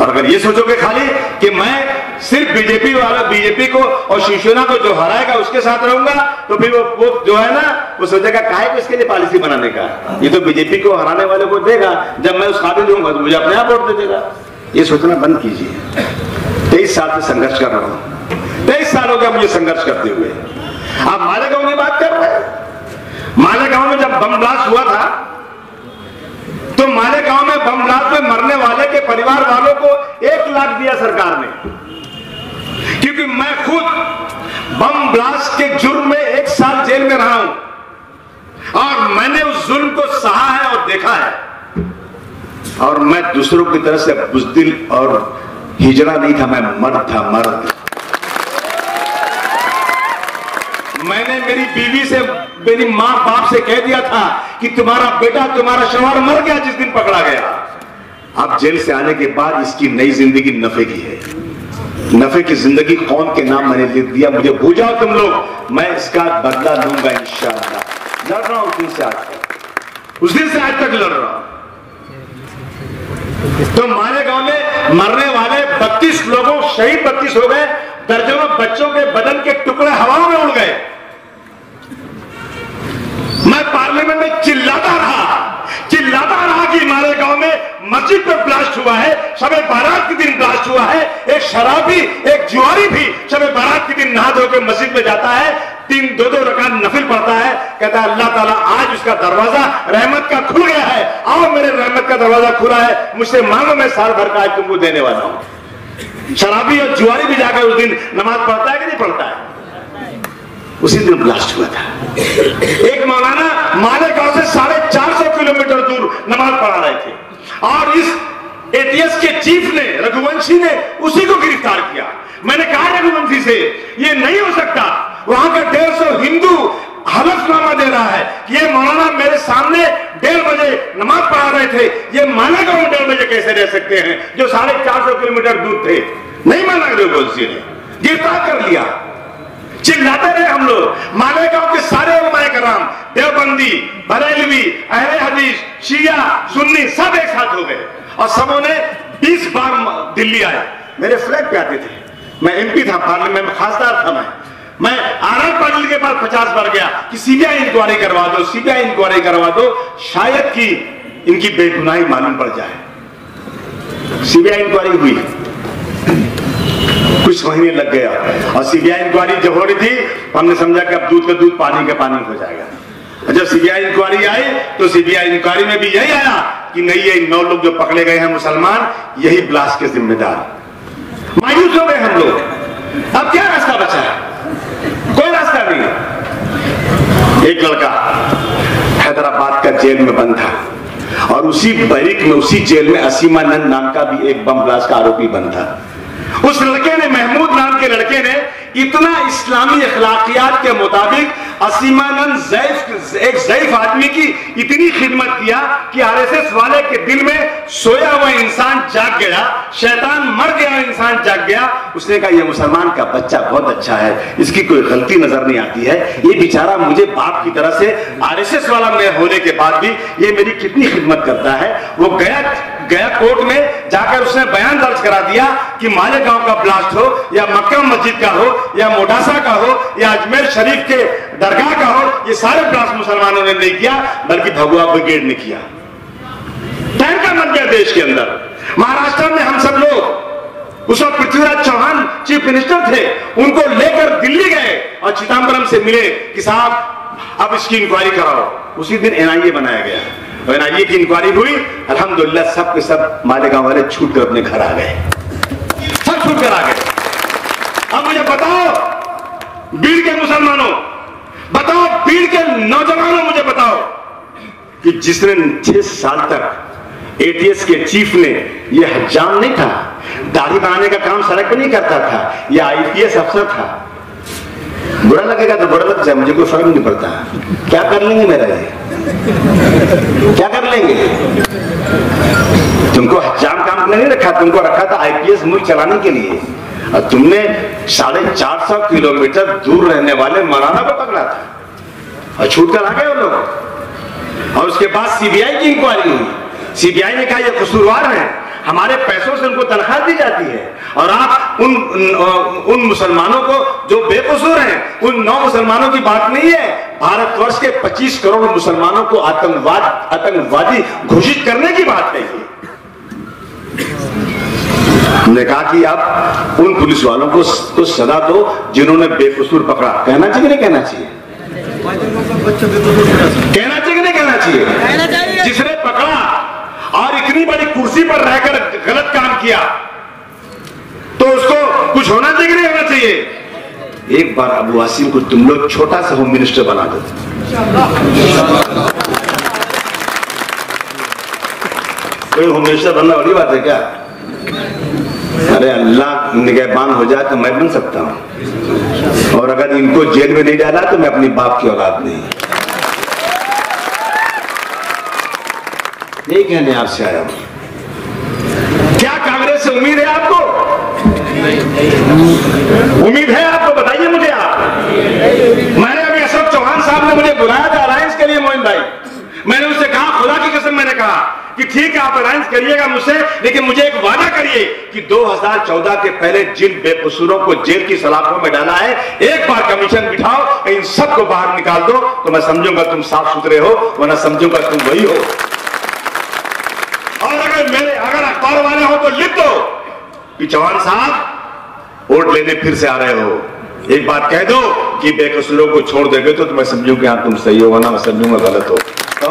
और अगर ये सोचोगे खाली कि मैं सिर्फ बीजेपी को और शिवसेना को जो हराएगा उसके साथ रहूंगा, तो फिर वो जो है ना, वो सोचेगा काहे को इसके लिए पॉलिसी बनाने का, ये तो बीजेपी को हराने वाले को देगा, जब मैं उस काबिल होऊंगा तो मुझे अपने आप वोट दे देगा। ये सोचना बंद कीजिए। 23 साल से संघर्ष कर रहा हूं, 23 साल हो गया मुझे संघर्ष करते हुए। आप मालेगांव की बात कर रहे हैं। मालेगांव में जब बम ब्लास्ट हुआ था तो मालेगांव में बम ब्लास्ट में मरने वाले के परिवार वालों को 1 लाख दिया सरकार ने, क्योंकि मैं खुद बम ब्लास्ट के जुर्म में 1 साल जेल में रहा हूं और मैंने उस जुल्म को सहा है और देखा है। और मैं दूसरों की तरह से बुज़दिल और हिजड़ा नहीं था, मैं मर्द था, मर्द। मैंने मेरी बीवी से, मेरी मां बाप से कह दिया था कि तुम्हारा बेटा, तुम्हारा शौहर मर गया जिस दिन पकड़ा गया। अब जेल से आने के बाद इसकी नई जिंदगी नफे की है। नफे की जिंदगी कौन के नाम मैंने लिख दिया, मुझे बुझाओ तुम लोग, मैं इसका बदला लूंगा इंशाअल्लाह। लड़ रहा हूं उस दिन से आज तक, उस दिन से आज तक लड़ रहा हूं। तो मालेगांव में मरने वाले 32 लोगों, शहीद 32 हो गए, दर्जनों बच्चों के बदन के टुकड़े हवाओं में उड़ गए। मैं पार्लियामेंट में चिल्लाता रहा कि मालेगांव में मस्जिद पर ब्लास्ट हुआ है, शबे बारात के दिन ब्लास्ट हुआ है। एक शराबी, एक जुआरी भी शबे बारात के दिन नहा धो के मस्जिद में जाता है, 3-2 रकात नफिल पढ़ता है, कहता है अल्लाह ताला आज उसका दरवाजा रहमत का खुल गया है, आओ मेरे रहमत का दरवाजा खुला है, मुझसे मांगो, मैं साल भर का आज तुमको देने वाला हूं। शराबी और जुआरी भी जाकर उस दिन नमाज पढ़ता है कि नहीं पढ़ता है? उसी दिन ब्लास्ट हुआ था। एक मौलाना मालेगांव से 450 किलोमीटर दूर नमाज पढ़ा रहे थे और इस एटीएस के चीफ ने, रघुवंशी ने, उसी को गिरफ्तार किया। मैंने कहा रघुवंशी से, ये नहीं हो सकता, वहां का 150 हिंदू हलफनामा दे रहा है कि ये मौलाना मेरे सामने 1:30 बजे नमाज पढ़ा रहे थे, ये मालेगांव में 1:30 बजे कैसे रह सकते हैं, जो 450 किलोमीटर दूर थे। नहीं माना रघुवंशी ने, गिरफ्तार कर लिया। चिल्लाते रहे हम लोग। मालेगांव के सारे उलमाए कराम, देवबंदी, बरेलवी, अहले हदीस, शिया, सुन्नी सब एक साथ हो गए और सबों ने 20 बार दिल्ली आए, मेरे फ्लैग पे आते थे। मैं एमपी था, पार्लियामेंट में खासदार था। मैं आर पाटिल के पास 50 बार गया कि सीबीआई इंक्वायरी करवा दो, सीबीआई इंक्वायरी करवा दो, शायद कि इनकी बेगुनाही मालूम पड़ जाए। सीबीआई इंक्वायरी हुई, कुछ महीने लग गया और सीबीआई इंक्वायरी जब हो रही थी हमने समझा कि अब दूध का दूध, पानी का पानी हो जाएगा। जब सीबीआई इंक्वायरी आई तो सीबीआई इंक्वायरी में भी यही आया कि नहीं, ये 9 लोग जो पकड़े गए हैं मुसलमान, यही ब्लास्ट के जिम्मेदार। मायूस हो गए हम लोग। अब क्या रास्ता बचा है? कोई रास्ता नहीं। एक लड़का हैदराबाद का जेल में बंद था और उसी बैरिक में, उसी जेल में असीमानंद नाम का भी एक बम ब्लास्ट का आरोपी बंद था। उस लड़के ने, महमूद नाम के लड़के ने, इतना इस्लामी अखलाकियात के मुताबिक असीमानंद एक ज़ईफ आदमी की इतनी खिदमत किया कि आरएसएस वाले के दिल में सोया हुआ इंसान जाग गया, शैतान मर गया, इंसान जाग गया। उसने कहा ये मुसलमान का बच्चा बहुत अच्छा है, इसकी कोई गलती नजर नहीं आती है, ये बेचारा मुझे बाप की तरह से आरएसएस वाला मैं होने के बाद भी ये मेरी कितनी खिदमत करता है। वो गया कोर्ट में जाकर उसने बयान दर्ज करा दिया कि मालेगांव का ब्लास्ट हो या मक्का मस्जिद का हो या मोडासा का हो या अजमेर शरीफ के दरगाह का हो, ये सारे ब्लास्ट मुसलमानों ने नहीं किया बल्कि भगवा ब्रिगेड ने किया। तहलका मच गया देश के अंदर। महाराष्ट्र में हम सब लोग, उस वक्त पृथ्वीराज चौहान चीफ मिनिस्टर थे, उनको लेकर दिल्ली गए और चिदम्बरम से मिले कि साहब अब इसकी इंक्वायरी कराओ। उसी दिन एनआईए बनाया गया। एनआईए की इंक्वायरी हुई, अल्हम्दुलिल्लाह सब के सब मालेगांव वाले छूट कर अपने घर आ गए, सब छूट कर आ गए। अब मुझे बताओ बीड़ के मुसलमानों, बताओ बीड़ के नौजवानों, मुझे बताओ कि जिसने 6 साल तक एटीएस के चीफ ने, यह हज्जाम नहीं था, दाढ़ी बनाने का काम सड़क पे नहीं करता था, यह आईपीएस अफसर था। बुरा लगेगा तो बुरा लग जाए, मुझे कोई फर्क नहीं पड़ता। क्या कर लेंगे मेरा ये, क्या कर लेंगे? तुमको हज्जाम काम नहीं रखा, तुमको रखा था आईपीएस मुल्क चलाने के लिए और तुमने 450 किलोमीटर दूर रहने वाले मौलाना को पकड़ा था और छूट कर आ गए वो लोग। और उसके बाद सीबीआई की इंक्वायरी हुई। सीबीआई ने कहा ये कसूरवार है, हमारे पैसों से उनको तनख्वाह दी जाती है। और आप उन मुसलमानों को जो बेकसूर हैं, उन 9 मुसलमानों की बात नहीं है, भारतवर्ष के 25 करोड़ मुसलमानों को आतंकवादी घोषित करने की बात कही। हमने कहा कि आप उन पुलिस वालों को सजा दो जिन्होंने बेकसूर पकड़ा। कहना चाहिए नहीं कहना चाहिए? कहना चाहिए कि नहीं कहना चाहिए? जिसने पकड़ा और इतनी बड़ी कुर्सी पर रहकर गलत काम किया तो उसको कुछ होना चाहिए कि नहीं होना चाहिए? एक बार अबू आसिम को तुम लोग छोटा सा होम मिनिस्टर बना दो। कोई होम मिनिस्टर बनना बड़ी बात है क्या? अरे अल्लाह निगहबान हो जाए तो मैं बन सकता हूं, और अगर इनको जेल में नहीं डाला तो मैं अपनी बाप की औलाद नहीं। यही कहने आपसे आया हूं। क्या कांग्रेस से उम्मीद है आपको? उम्मीद है आपको? बताइए मुझे आप। मैंने अभी अशोक चौहान साहब ने मुझे बुलाया था अलायंस के लिए, मोइन भाई। मैंने उनसे कहा, खुदा की कसम मैंने कहा कि ठीक है आप अलायंस करिएगा मुझसे, लेकिन मुझे एक वादा करिए कि 2014 के पहले जिन बेकसूरों को जेल की सलाखों में डाला है, एक बार कमीशन बिठाओ, इन सबको बाहर निकाल दो, तो मैं समझूंगा तुम साफ सुथरे हो, वरना समझूंगा तुम वही हो। और अगर अखबार वाले हो तो लिख दो कि चौहान साहब वोट लेने फिर से आ रहे हो। एक बात कह दो कि बेकसूरों को छोड़ देंगे तो मैं समझूंगा हाँ तुम सही हो, वरना मैं समझूंगा गलत हो। तो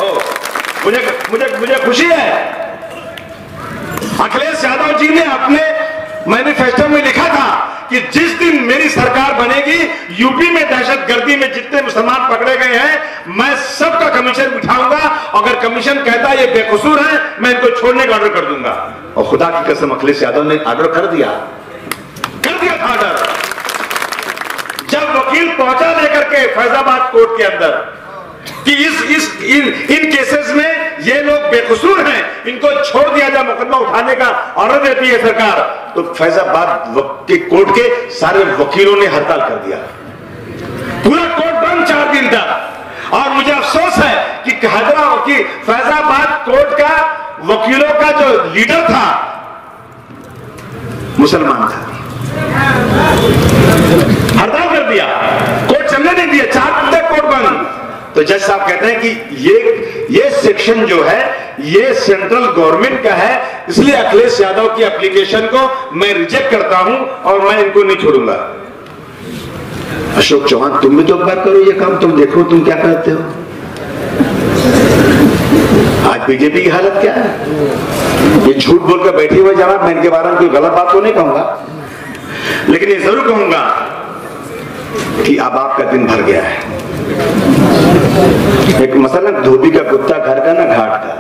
मुझे खुशी है अखिलेश यादव जी ने अपने मैनिफेस्टो में लिखा था कि जिस दिन मेरी सरकार बनेगी, यूपी में दहशतगर्दी में जितने मुसलमान पकड़े गए हैं मैं सबका कमीशन बिठाऊंगा। अगर कमीशन कहता ये बेकसूर है मैं इनको छोड़ने का ऑर्डर कर दूंगा। और खुदा की कसम अखिलेश यादव ने ऑर्डर कर दिया था ऑर्डर। जब वकील पहुंचा लेकर के फैजाबाद कोर्ट के अंदर कि इन केसेस में ये लोग बेकसूर हैं, इनको छोड़ दिया जाए, मुकदमा उठाने का ऑर्डर देती है सरकार, तो फैजाबाद के कोर्ट के सारे वकीलों ने हड़ताल कर दिया। पूरा कोर्ट बंद 4 दिन तक। और मुझे अफसोस है कि हैदराबाद की फैजाबाद कोर्ट का वकीलों का जो लीडर था मुसलमान था, हड़ताल कर दिया, कोर्ट चलने नहीं दिया, 4 दिन तक कोर्ट बंद। तो जज साहब कहते हैं कि ये सेक्शन जो है ये सेंट्रल गवर्नमेंट का है, इसलिए अखिलेश यादव की एप्लीकेशन को मैं रिजेक्ट करता हूं और मैं इनको नहीं छोड़ूंगा। अशोक चौहान तुम भी तो बात करो ये काम, तुम देखो तुम क्या करते हो। आज बीजेपी की हालत क्या है? ये झूठ बोलकर बैठी हुई जनाब, मैं इनके बारे में कोई गलत बात तो नहीं कहूंगा, लेकिन ये जरूर कहूंगा कि अब आपका दिन भर गया है। एक मसला धोबी का कुत्ता घर का ना घाट का।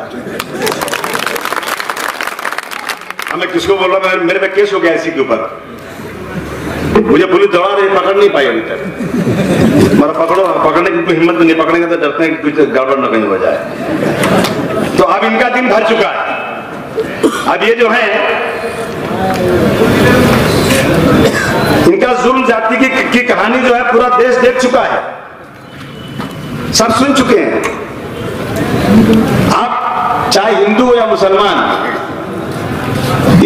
मैं किसको बोल रहा हूं? मेरे पे केस हो गया इसी के ऊपर, मुझे पुलिस दौड़ा रही, पकड़ नहीं पाई अभी तक। मेरा पकड़ने की कोई हिम्मत नहीं, पकड़ेंगे तो डरते हैं कि कुछ गड़बड़ न कहीं हो जाए। तो अब इनका दिन भर चुका है। अब ये जो है इनका जुल्म जाति की कहानी जो है पूरा देश देख चुका है, सब सुन चुके हैं। आप चाहे हिंदू हो या मुसलमान,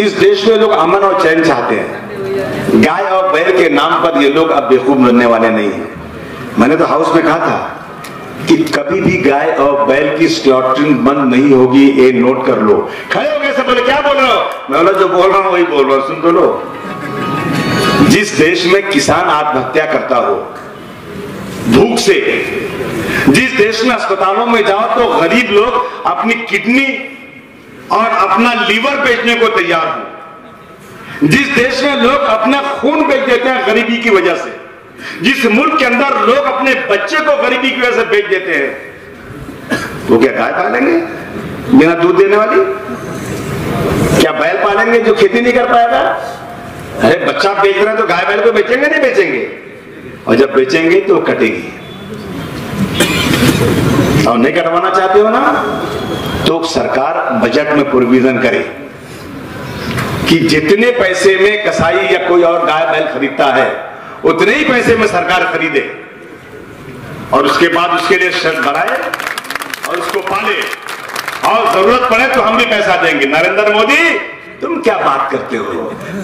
इस देश में लोग अमन और चैन चाहते हैं। गाय और बैल के नाम पर ये लोग अब बेवकूफ बनने वाले नहीं हैं। मैंने तो हाउस में कहा था कि कभी भी गाय और बैल की स्लॉटरिंग बंद नहीं होगी, ये नोट कर लो। खड़े हो गए सब, बोले क्या बोल रहे हो? मैं बोला जो बोल रहा हूं वही बोल रहा हूं, सुन तो लो। जिस देश में किसान आत्महत्या करता हो भूख से, जिस देश में अस्पतालों में जाओ तो गरीब लोग अपनी किडनी और अपना लीवर बेचने को तैयार हो, जिस देश में लोग अपना खून बेच देते हैं गरीबी की वजह से, जिस मुल्क के अंदर लोग अपने बच्चे को गरीबी की वजह से बेच देते हैं, वो क्या गाय पालेंगे बिना दूध देने वाली? क्या बैल पालेंगे जो खेती नहीं कर पाएगा? अरे बच्चा बेच रहे हैं तो गाय बैल को बेचेंगे नहीं बेचेंगे? और जब बेचेंगे तो कटेगी। और नहीं कटवाना चाहते हो ना, तो सरकार बजट में प्रोविजन करे कि जितने पैसे में कसाई या कोई और गाय बैल खरीदता है उतने ही पैसे में सरकार खरीदे, और उसके बाद उसके लिए शर्त बढ़ाए और उसको पाले, और जरूरत पड़े तो हम भी पैसा देंगे। नरेंद्र मोदी तुम क्या बात करते हो?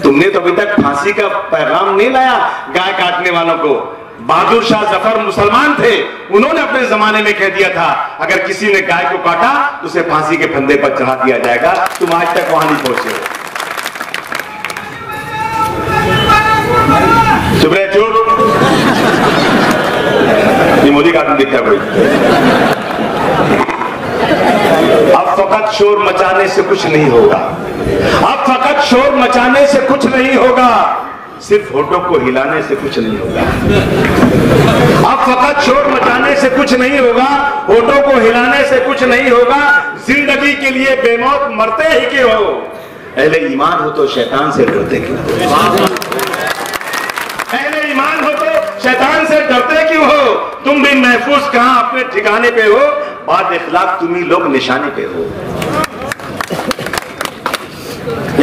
तुमने तो अभी तक फांसी का पैगाम नहीं लाया गाय काटने वालों को। बहादुर शाह जफर मुसलमान थे, उन्होंने अपने जमाने में कह दिया था अगर किसी ने गाय को काटा तो उसे फांसी के फंदे पर चढ़ा दिया जाएगा। तुम आज तक वहां नहीं पहुंचे हो। चुप रहे, चुप। ये मोदी का आदमी दिखता है कोई। अब फकत शोर मचाने से कुछ नहीं होगा, अब फकत शोर मचाने से कुछ नहीं होगा, सिर्फ होठों को हिलाने से कुछ नहीं होगा। अब फकत शोर मचाने से कुछ नहीं होगा, होठों को हिलाने से कुछ नहीं होगा। जिंदगी के लिए बेमौत मरते ही क्यों हो? अहले ईमान हो तो शैतान से डरते क्यों हो? अहले ईमान हो तो शैतान से डरते क्यों हो? तुम भी महफूज कहां अपने ठिकाने पे हो, बाद इखलाक तुम ही लोग निशाने पे हो।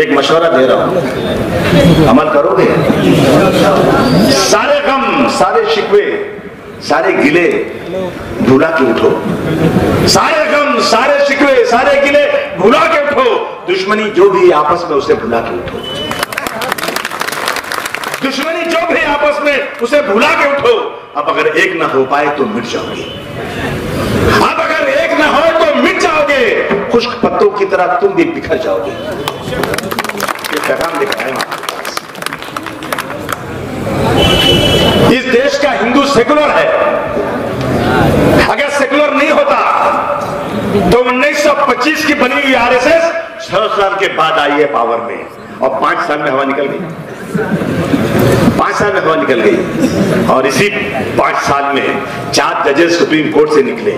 एक मशवरा दे रहा हूं, अमल करोगे? सारे गम, सारे शिकवे, सारे गिले भुला के उठो। सारे गम, सारे शिकवे, सारे गिले भुला के उठो। दुश्मनी जो भी आपस में उसे भुला के उठो। दुश्मनी जो भी आपस में उसे भुला के उठो। अब अगर एक ना हो पाए तो मिट जाओगे। अब अगर एक ना हो तो मिट जाओगे। खुश्क पत्तों की तरह तुम भी बिखर जाओगे। ये पैगाम लिखा है इस देश का हिंदू सेकुलर है। अगर सेकुलर नहीं होता तो 1925 की बनी हुई आरएसएस 6 साल के बाद आई है पावर में, और 5 साल में हवा निकल गई। 5 साल में हवा निकल गई। और इसी 5 साल में 4 जजेस सुप्रीम कोर्ट से निकले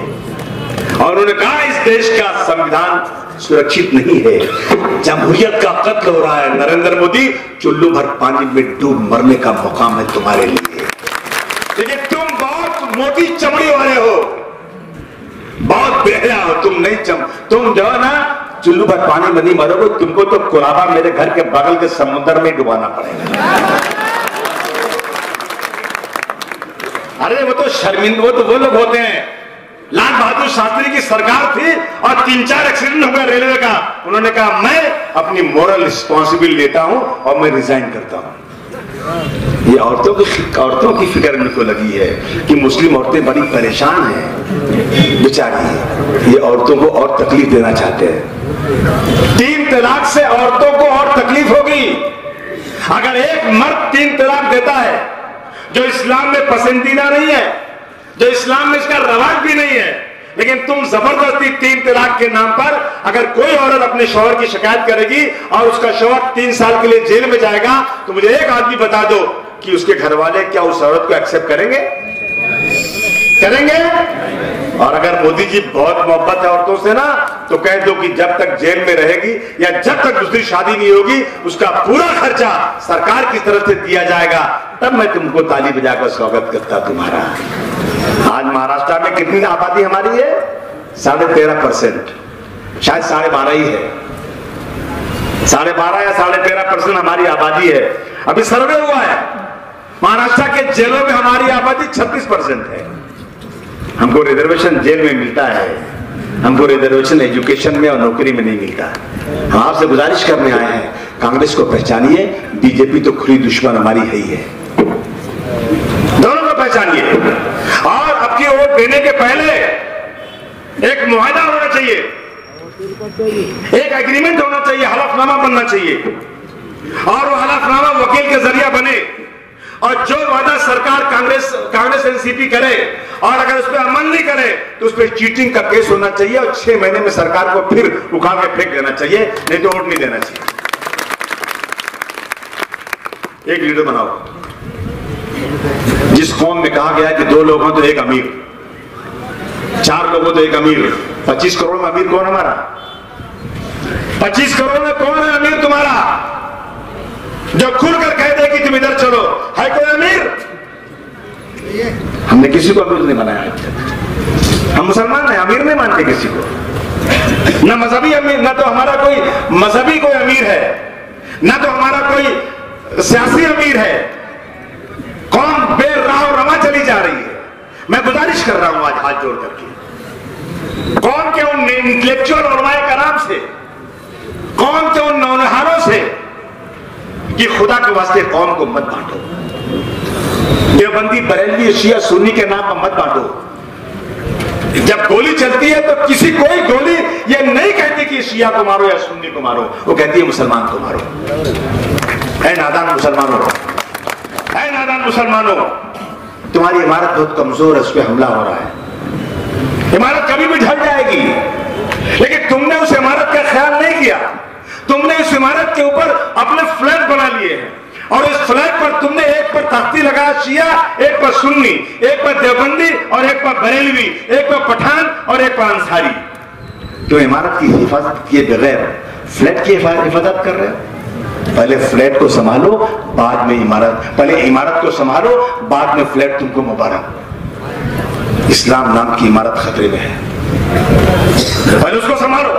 और उन्होंने कहा इस देश का संविधान सुरक्षित नहीं है, जमहूरियत का कत्ल हो रहा है। नरेंद्र मोदी, चुल्लू भर पानी में डूब मरने का मुकाम है तुम्हारे लिए। लेकिन तुम बहुत मोटी चमड़ी वाले हो, बहुत बेहया हो। तुम जो है ना, चुल्लू भर पानी में नहीं मरोगे, तुमको तो कुलाबा मेरे घर के बगल के समुद्र में डुबाना पड़ेगा। अरे वो तो शर्मिंदा, वो तो वो लोग होते हैं। लाल बहादुर शास्त्री की सरकार थी और 3-4 एक्सीडेंट हो गया रेलवे का। उन्होंने कहा मैं अपनी मोरल रिस्पॉन्सिबिलिटी लेता हूं और मैं रिजाइन करता हूं। ये औरतों की फिक्र इनको लगी है कि मुस्लिम औरतें बड़ी परेशान हैं बेचारी। ये औरतों को और तकलीफ देना चाहते हैं। 3 तलाक से औरतों को और तकलीफ होगी। अगर एक मर्द 3 तलाक देता है, जो इस्लाम में पसंदीदा नहीं है, जो इस्लाम में इसका रवाज भी नहीं है, लेकिन तुम जबरदस्ती 3 तलाक के नाम पर अगर कोई औरत अपने शौहर की शिकायत करेगी और उसका शौहर 3 साल के लिए जेल में जाएगा, तो मुझे एक आदमी बता दो कि उसके घर वाले क्या उस औरत को एक्सेप्ट करेंगे? करेंगे? और अगर मोदी जी बहुत मोहब्बत है औरतों से ना, तो कह दो कि जब तक जेल में रहेगी या जब तक दूसरी शादी नहीं होगी, उसका पूरा खर्चा सरकार की तरफ से दिया जाएगा। तब मैं तुमको ताली बजाकर स्वागत करता तुम्हारा। आज महाराष्ट्र में कितनी आबादी हमारी है? 13.5%, शायद 12.5 ही है। 12.5 या 13.5% हमारी आबादी है। अभी सर्वे हुआ है, महाराष्ट्र के जेलों में हमारी आबादी 36% है। हमको रिजर्वेशन जेल में मिलता है, हमको रिजर्वेशन एजुकेशन में और नौकरी में नहीं मिलता। हम आपसे गुजारिश करने आए हैं, कांग्रेस को पहचानिए, बीजेपी तो खुली दुश्मन हमारी है ही है। दोनों को पहचानिए। और आपकी वोट देने के पहले एक मुआहदा होना चाहिए, एक एग्रीमेंट होना चाहिए, हलफनामा बनना चाहिए। और वो हलफनामा वकील के जरिए बने, और जो वादा सरकार कांग्रेस एनसीपी करे और अगर उस पर अमल नहीं करे तो उस पर चीटिंग का केस होना चाहिए और 6 महीने में सरकार को फिर उखाड़ के फेंक देना चाहिए, नहीं तो वोट नहीं देना चाहिए। एक लीडर बनाओ। जिस कौम में कहा गया कि 2 लोग हों तो एक अमीर, 4 लोग हो तो एक अमीर। 25 करोड़ में अमीर कौन हमारा? 25 करोड़ में कौन है अमीर तुम्हारा जो खुलकर कह दे कि तुम इधर चलो? है कोई अमीर? हमने किसी को अमीर नहीं बनाया आज तक। हम मुसलमान हैं, अमीर नहीं मानते किसी को। ना मजहबी अमीर, ना तो हमारा कोई मजहबी कोई अमीर है, ना तो हमारा कोई सियासी अमीर है। कौन बेराह रवा चली जा रही है। मैं गुजारिश कर रहा हूं आज हाथ जोड़ करके, कौन के उन इंटेलेक्चुअल उलमाए कराम से, कौन थे उन नौनिहालों से कि खुदा के वास्ते कौम को मत बांटो, देवबंदी बरेलवी शिया सुन्नी के नाम पर मत बांटो। जब गोली चलती है तो कोई गोली ये नहीं कहती कि शिया को मारो या सुन्नी को मारो, वो कहती है मुसलमान को मारो। ऐ नादान मुसलमानों, ऐ नादान मुसलमानों, तुम्हारी इमारत बहुत कमजोर है, उस पर हमला हो रहा है। इमारत कभी भी ढल जाएगी, लेकिन तुमने उस इमारत का ख्याल नहीं किया। तुमने इस इमारत के ऊपर अपने फ्लैग बना लिए हैं, और इस फ्लैग पर तुमने एक पर तख्ती लगाया शिया, एक पर सुन्नी, एक पर देवबंदी और एक पर बरेलवी, एक पर पठान और एक पर अंसारी। तो इमारत की हिफाजत किए बगैर फ्लैट की हिफाजत कर रहे हो। पहले फ्लैट को संभालो, बाद में इमारत। पहले इमारत को संभालो, बाद में फ्लैट तुमको मुबारक। इस्लाम नाम की इमारत खतरे में है, पहले उसको संभालो,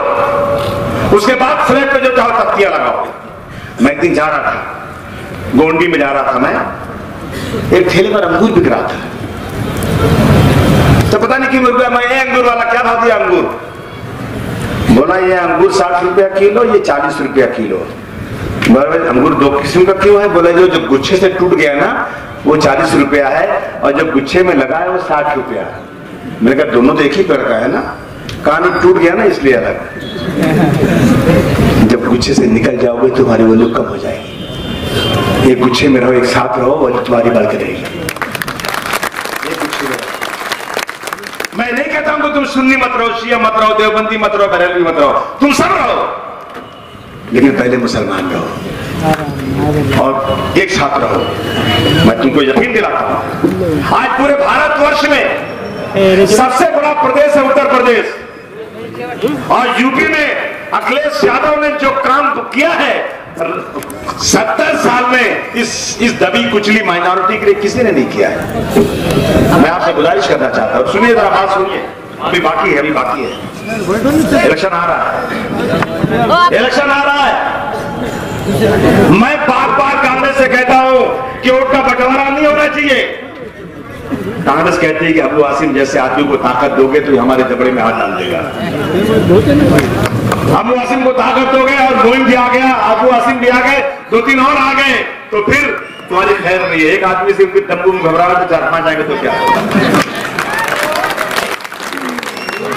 उसके बाद फ्लैट पे जो चाहो तख्तियां लगाओ। मैं एक दिन जा रहा था, गोंडी में जा रहा था मैं, एक ठेले पर अंगूर बिक रहा था। तो पता नहीं क्यों रुपया, मैं ये अंगूर वाला क्या भाव दिया अंगूर? बोला ये अंगूर 60 रुपया किलो, ये 40 रुपया किलो। बोला अंगूर दो किस्म का क्यों है? बोला जो गुच्छे से टूट गया ना वो 40 रुपया है, और जो गुच्छे में लगा है वो 60 रुपया है। मैंने कहा दोनों तो एक ही पेड़ का है ना? कहानी टूट गया ना इसलिए अलग। जब गुच्छे से निकल जाओगे तुम्हारी वैल्यू कम हो जाएगी। एक गुच्छे में रहो, एक साथ रहो, वैल्यू तुम्हारी बढ़ के रहेगी। एक गुच्छे में रहो। मैं नहीं कहता हूं कि तुम सुन्नी मत रहो, शिया मत रहो, देवबंदी मत रहो, बरेलवी मत रहो, तुम सब रहो, लेकिन पहले मुसलमान रहो और एक साथ रहो। मैं तुमको यकीन दिलाता हूं, आज पूरे भारतवर्ष में सबसे बड़ा प्रदेश है उत्तर प्रदेश, और यूपी में अखिलेश यादव ने जो काम किया है 70 साल में इस दबी कुचली माइनॉरिटी के लिए किसी ने नहीं किया है। मैं आपसे गुजारिश करना चाहता हूं, सुनिए जरा बात सुनिए, अभी बाकी है, अभी बाकी है। इलेक्शन आ रहा है, इलेक्शन आ रहा है। मैं बार बार कांग्रेस से कहता हूं कि वोट का बंटवारा नहीं होना चाहिए। कांग्रेस कहती है कि अबू आसिम जैसे आदमी को ताकत दोगे तो हमारे जबड़े में हाथ डाल देगा। अबू आसिम को ताकत दोगे और मोइन भी आ गया, अबू आसिम भी आ गए, 2-3 और आ गए, तो फिर तुम्हारी खैर नहीं है। एक आदमी से तंबू में घबरा तो 4-5 आएंगे तो क्या होगा?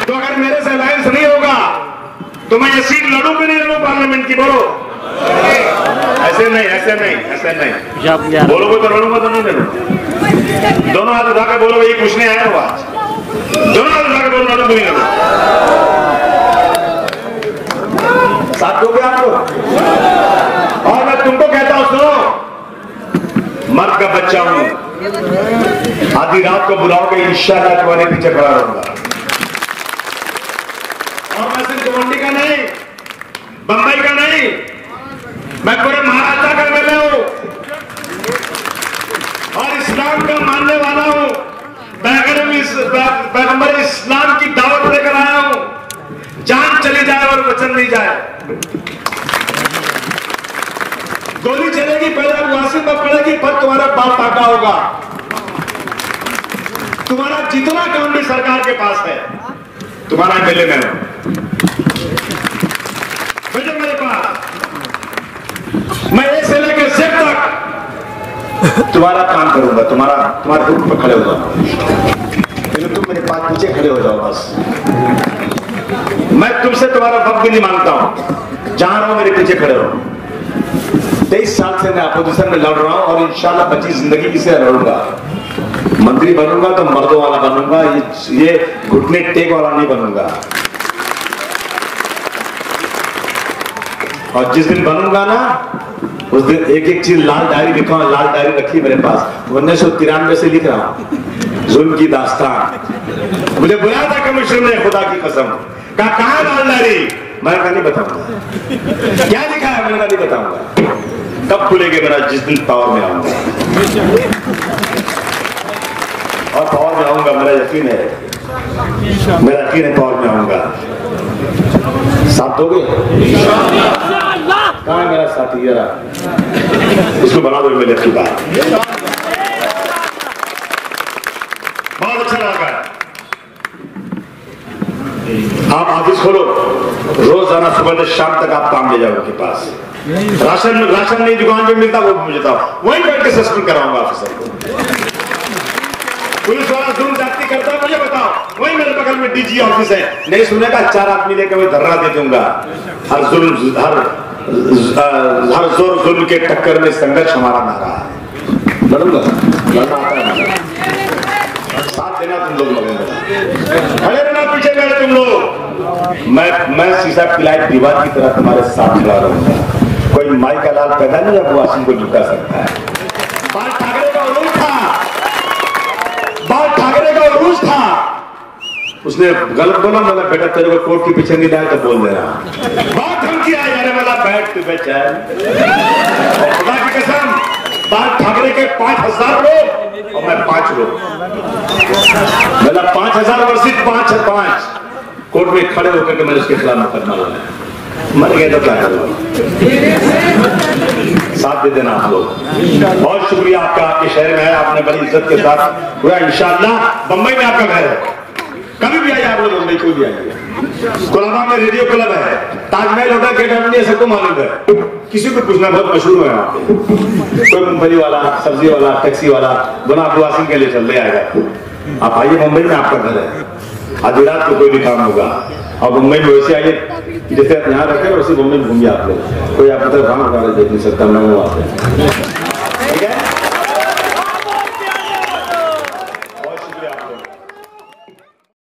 तो अगर मेरे से अलायंस नहीं होगा तो मैं ये सीट लड़ू कि नहीं लड़ू पार्लियामेंट की? बोलो। ऐसे नहीं, ऐसे नहीं, ऐसे नहीं। बोलोगे तो लड़ूंगा, तो नहीं लड़ूंगा। दोनों हाथ उठा के बोलो, ये पूछने आया हो आज। दोनों हाथ उठा के बोलो, लड़ू कि नहीं लड़ू? साथ दोगे आप लोग? और मैं तुमको कहता हूं, सुनो, मर्द का बच्चा हूं, आधी रात को बुलाओगे इंशाल्लाह तुम्हारे पीछे खड़ा रहूंगा। और मैं सिर्फ गोंडी का नहीं, बंबई का नहीं, मैं पूरे महाराष्ट्र का एमएलए हूं और इस्लाम का मानने वाला हूं। पैगंबर इस्लाम की दावत लेकर आया हूं, जान चली जाए और वचन नहीं जाए। गोली चलेगी, पहले अबू आसिम पर पड़ेगी, पर तुम्हारा बाप काटा होगा। तुम्हारा जितना काम भी सरकार के पास है, तुम्हारा एमएलए में हो, मेरे पास मैं ए से लेकर जेड तक तुम्हारा काम करूंगा, तुम्हारे रुख पर खड़े हो जाओ, लेकिन तुम मेरे पास पीछे खड़े हो जाओ बस। मैं तुमसे तुम्हारा वक्त भी नहीं मांगता हूं, जहां रहो मेरे पीछे खड़े रहो। 23 साल से मैं अपोजिशन में लड़ रहा हूं और इंशाल्लाह बची जिंदगी किसे लड़ूंगा। मंत्री बनूंगा तो मर्दों वाला बनूंगा, ये घुटने टेक वाला नहीं बनूंगा। और जिस दिन बनूंगा ना, उस दिन एक एक चीज लाल डायरी लिखा, लाल डायरी रखी मेरे पास, 1993 से लिख रहा हूं, जुल्म की दास्तान। मुझे बुलाया था कमिश्नर ने, खुदा की कसम, कहा कहां लाल डायरी? मैंने कहा नहीं बताऊंगा। क्या लिखा है? मैंने कहा नहीं बताऊंगा। कब खुलेगी मेरा? जिस दिन पावर में आऊंगा, और पावर में आऊंगा, मेरा यकीन है, मेरा यकीन है पावर में आऊंगा। साथ दोगे? कहाँ है मेरा साथी? जरा इसको बना दो मेरे की बात। बहुत अच्छा लगा। आप ऑफिस खोलो, रोज रोजाना सुबह से शाम तक आप काम ले जाओ उनके पास। राशन नहीं दुकान पे मिलता, वो मुझे बताओ, वहीं बैठ के सस्पेंड कराऊंगा ऑफिसर को। पुलिस वाला जुल्म जाती करता है, मुझे बताओ, वही मेरे बगल में डीजी ऑफिस है, नहीं सुनेगा 4 आदमी लेकर वही धर्रा दे दूंगा। हर जोर जुल्म के टक्कर में संघर्ष हमारा नारा है। लड़ूंगा, लड़ना आता है, साथ देना तुम लोग लगेंगे, खड़े रहना पीछे खड़े तुम लोग। मैं शीशा पिलाई दीवार की तरह तुम्हारे साथ खड़ा रहूंगा। कोई माई का लाल पैदा नहीं अब वासिम को झुका सकता है। बाल ठाकरे का उरूज था, बाल ठाकरे का उरूज था, उसने गलत बोला, मतलब बेटा तेरे को कोर्ट के पीछे नहीं लाया तो बोल दे रहा। बहुत धमकी आई, अरे मतलब बैठ तू बेचैन, खुदा की कसम, बाल ठाकरे के 5000 लोग और मैं 5 लोग, मतलब 5000 वर्षित 5 कोर्ट में खड़े होकर के मैंने उसके खिलाफ मुकदमा लगाया। मर गए तो क्या करूंगा, साथ दे देना आप लोग। बहुत शुक्रिया आपका, आपके शहर में है, आपने बड़ी इज्जत के साथ पूरा, इंशाअल्लाह बंबई में आपका घर है, कभी भी आइए आप लोग, मुंबई कोई भी आइए। कोलाबा में रेडियो क्लब है, ताजमहल होटल गेट ऑफ सबको मालूम है, किसी को पूछना, बहुत मशहूर है वहाँ पे। कोई मूंगफली वाला, सब्जी वाला, टैक्सी वाला बना अबू आसिम के लिए चल रहे आएगा। आप आइए, मुंबई में आपका घर है, आधी रात को कोई भी काम होगा, और मुंबई में वैसे आइए जैसे आप यहाँ रखे वैसे मुंबई में घूमिए आप लोग, कोई आपकी तरफ काम देख नहीं सकता, मैं हूँ आप